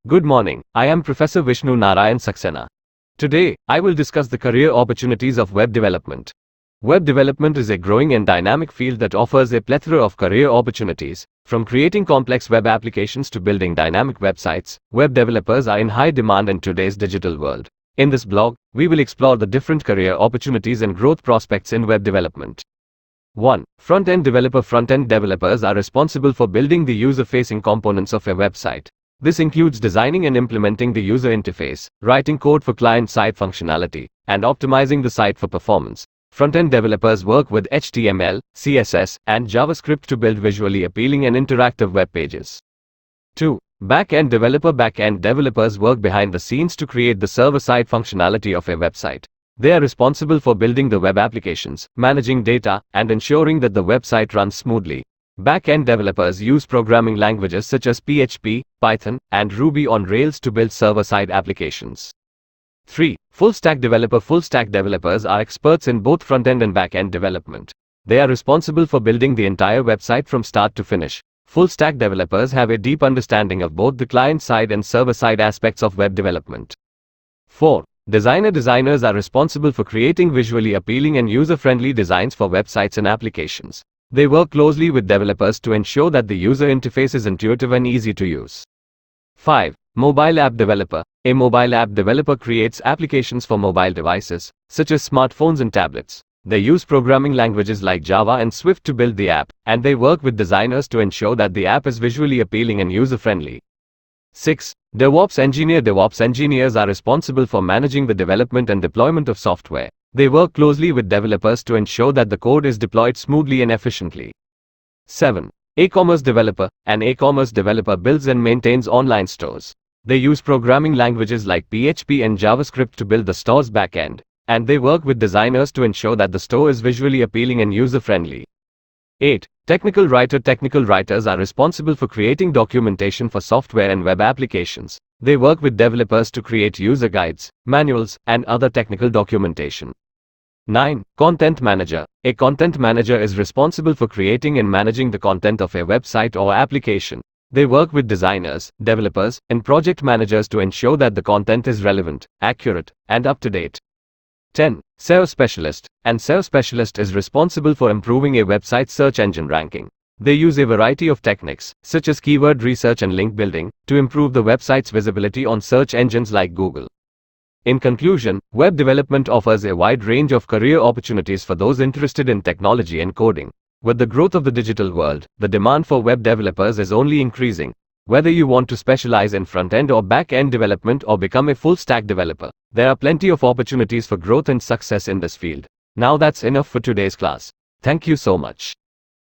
Good morning, I am Professor Vishnu Narayan Saxena. Today, I will discuss the career opportunities of web development. Web development is a growing and dynamic field that offers a plethora of career opportunities. From creating complex web applications to building dynamic websites, web developers are in high demand in today's digital world. In this blog, we will explore the different career opportunities and growth prospects in web development. 1. Front-end developer. Front-end developers are responsible for building the user-facing components of a website. This includes designing and implementing the user interface, writing code for client-side functionality, and optimizing the site for performance. Front-end developers work with HTML, CSS, and JavaScript to build visually appealing and interactive web pages. 2. Back-end developer. Back-end developers work behind the scenes to create the server-side functionality of a website. They are responsible for building the web applications, managing data, and ensuring that the website runs smoothly. Back-end developers use programming languages such as PHP, Python, and Ruby on Rails to build server-side applications. 3. Full-stack developer. Full-stack developers are experts in both front-end and back-end development. They are responsible for building the entire website from start to finish. Full-stack developers have a deep understanding of both the client-side and server-side aspects of web development. 4. Designers are responsible for creating visually appealing and user-friendly designs for websites and applications. They work closely with developers to ensure that the user interface is intuitive and easy to use. 5. Mobile app developer. A mobile app developer creates applications for mobile devices, such as smartphones and tablets. They use programming languages like Java and Swift to build the app, and they work with designers to ensure that the app is visually appealing and user-friendly. 6. DevOps engineer. DevOps engineers are responsible for managing the development and deployment of software. They work closely with developers to ensure that the code is deployed smoothly and efficiently. 7. E-commerce developer. An e-commerce developer builds and maintains online stores. They use programming languages like PHP and JavaScript to build the store's backend, and they work with designers to ensure that the store is visually appealing and user-friendly. 8. Technical writer. Technical writers are responsible for creating documentation for software and web applications. They work with developers to create user guides, manuals, and other technical documentation. 9. Content manager. A content manager is responsible for creating and managing the content of a website or application. They work with designers, developers, and project managers to ensure that the content is relevant, accurate, and up to date. 10. SEO Specialist. An SEO Specialist is responsible for improving a website's search engine ranking. They use a variety of techniques, such as keyword research and link building, to improve the website's visibility on search engines like Google. In conclusion, web development offers a wide range of career opportunities for those interested in technology and coding. With the growth of the digital world, the demand for web developers is only increasing. Whether you want to specialize in front-end or back-end development or become a full-stack developer, there are plenty of opportunities for growth and success in this field. Now that's enough for today's class. Thank you so much.